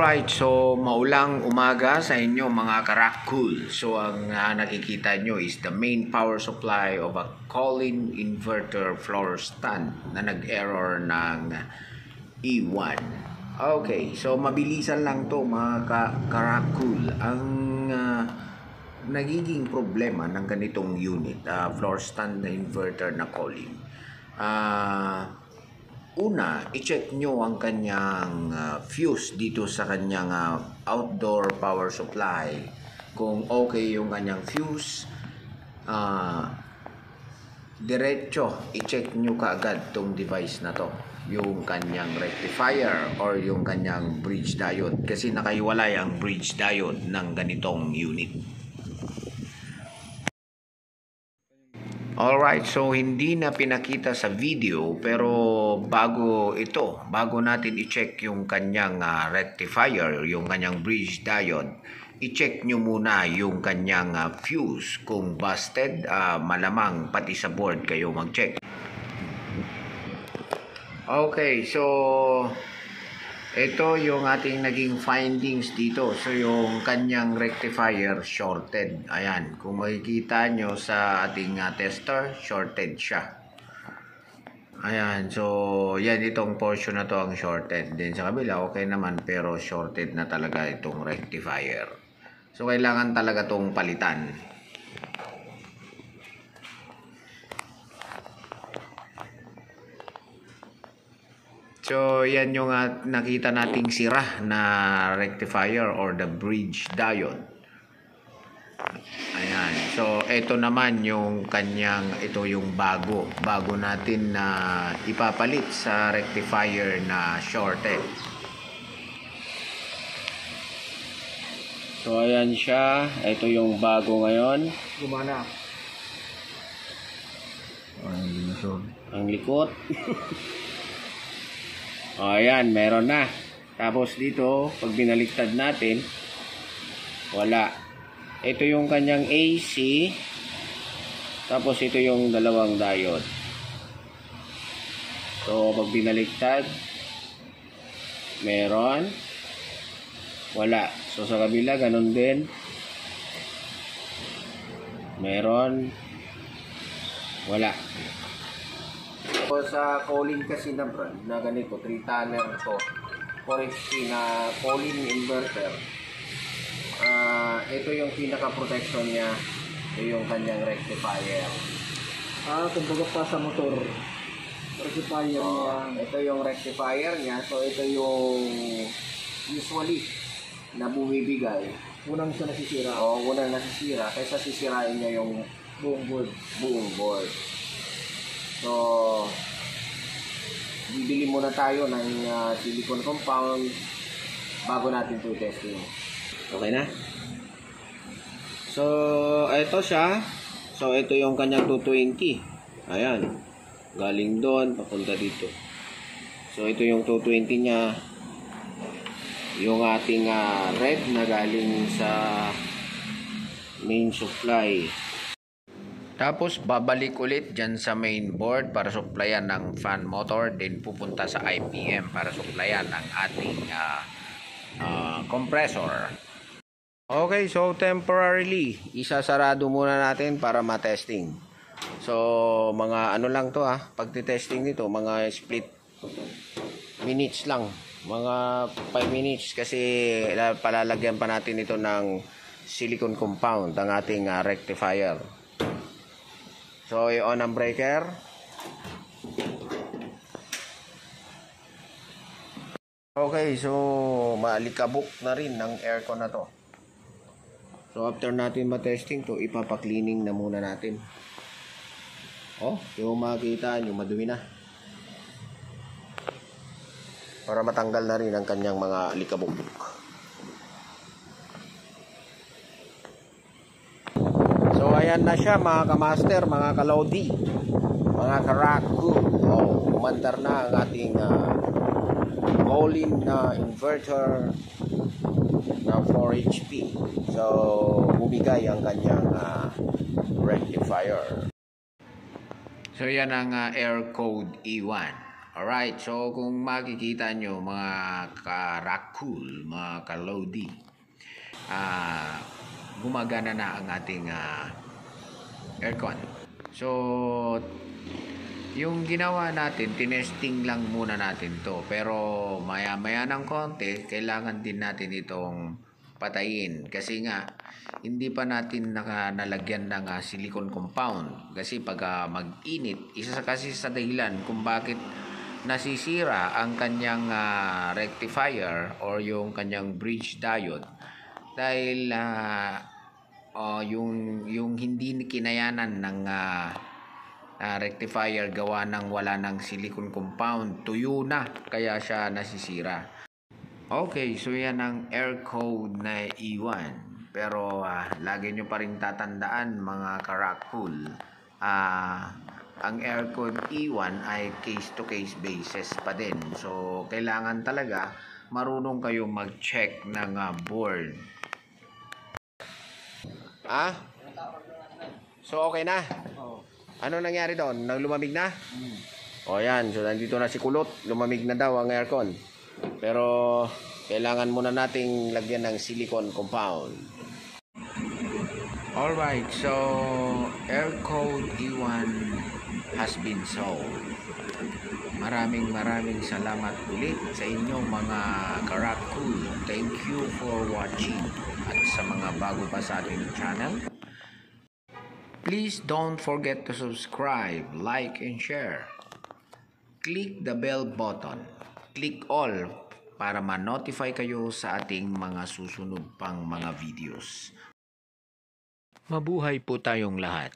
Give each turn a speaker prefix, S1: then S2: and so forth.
S1: Alright, so maulang umaga sa inyo mga karakul. So ang nakikita nyo is the main power supply of a Colin inverter floor stand na nag-error ng E1. Okay, so mabilisan lang to mga karakul. Ang nagiging problema ng ganitong unit, floor stand na inverter na Colin. Una, i-check nyo ang kanyang fuse dito sa kanyang outdoor power supply. Kung okay yung kanyang fuse, diretso, i-check nyo kaagad tong device na to. Yung kanyang rectifier or yung kanyang bridge diode. Kasi nakaiwalay ang bridge diode ng ganitong unit. Alright, so hindi na pinakita sa video pero bago natin i-check yung kanyang rectifier, yung kanyang bridge diode, i-check nyo muna yung kanyang fuse. Kung busted, malamang pati sa board kayo mag-check. Okay, so ito yung ating naging findings dito. So yung kanyang rectifier shorted. Ayan, kung makikita nyo sa ating tester, shorted siya. Ayan, so yan, itong portion na to ang shorted. Then sa kabila okay naman, pero shorted na talaga itong rectifier. So kailangan talaga tong palitan. So, yan yung nakita nating sira na rectifier or the bridge diode. Ayan. So, ito naman yung kanyang, ito yung bago natin na ipapalit sa rectifier na shorted. So, ayan siya. Ito yung bago ngayon.
S2: Gumana.
S1: Ang likot. O, ayan, meron na. Tapos dito, pag binaliktad natin, wala. Ito yung kanyang AC. Tapos ito yung dalawang diode. So, pag binaliktad, meron. Wala. So, sa kabila, ganun din. Meron. Wala. So, sa Colin kasi na brand na ganito, 3-tanner to, 4HP na Colin inverter, ito yung pinaka-protection niya. Ito yung kanyang rectifier.
S2: Kumbaga pa sa motor. Rectifier niya.
S1: Ito yung rectifier niya. So, ito yung usually na bumibigay.
S2: Unang siya nasisira.
S1: Unang nasisira. Kaysa sisirain niya yung
S2: Buong board.
S1: So, bibili muna tayo ng silicone compound bago natin ito testing. Okay na? So, ito siya. So, ito yung kanyang 220. Ayan. Galing doon, papunta dito. So, ito yung 220 niya. Yung ating red na galing sa main supply. Tapos babalik ulit dyan sa main board para supplyan ng fan motor. Then pupunta sa IPM para supplyan ng ating compressor. Okay, so temporarily isasarado muna natin para matesting. So mga ano lang to pagti-testing nito, mga split minutes lang. Mga 5 minutes kasi palalagyan pa natin ito ng silicone compound ang ating rectifier. So, i-on ang breaker. Okay, so maalikabok na rin ng aircon na to. So, after natin matesting to, ipapa-cleaning na muna natin. Yung makikita nyo, madumi na. Para matanggal na rin ang kanyang mga alikabok. So, ayan na siya mga kamaster, mga kalodi, mga karaku. Umandar na ang ating Colin na inverter na 4HP. So, bumigay ang kanyang rectifier. So, yan ang air code E1. Alright, so kung makikita nyo mga ka-Rockcool, mga ka-Lodi, gumagana na ang ating aircon. So, yung ginawa natin, tinesting lang muna natin to. Pero maya-maya ng konti, kailangan din natin itong patayin. Kasi nga, hindi pa natin nalagyan ng silicone compound. Kasi pag mag-init, isa kasi sa dahilan kung bakit nasisira ang kanyang rectifier or yung kanyang bridge diode. Dahil yung hindi kinayanan ng rectifier gawa ng wala ng silicone compound, tuyo na, kaya siya nasisira. Okay, so yan ang air code na E1. Pero lagi nyo pa rin tatandaan mga ka-Rockcool, ang air code E1 ay case to case basis pa din. So kailangan talaga marunong kayong mag-check ng board. So okay na?
S2: Oo.
S1: Ano nangyari doon? Lumamig na? O yan, so nandito na si Kulot. Lumamig na daw ang aircon. Pero kailangan muna nating lagyan ng silicone compound. Alright, so air code E1 has been solved. Maraming salamat ulit sa inyong mga ka-Rockcool. Thank you for watching. At sa mga bago pa sa ating channel, please don't forget to subscribe, like, and share. Click the bell button. Click all para ma-notify kayo sa ating mga susunod pang mga videos. Mabuhay po tayong lahat.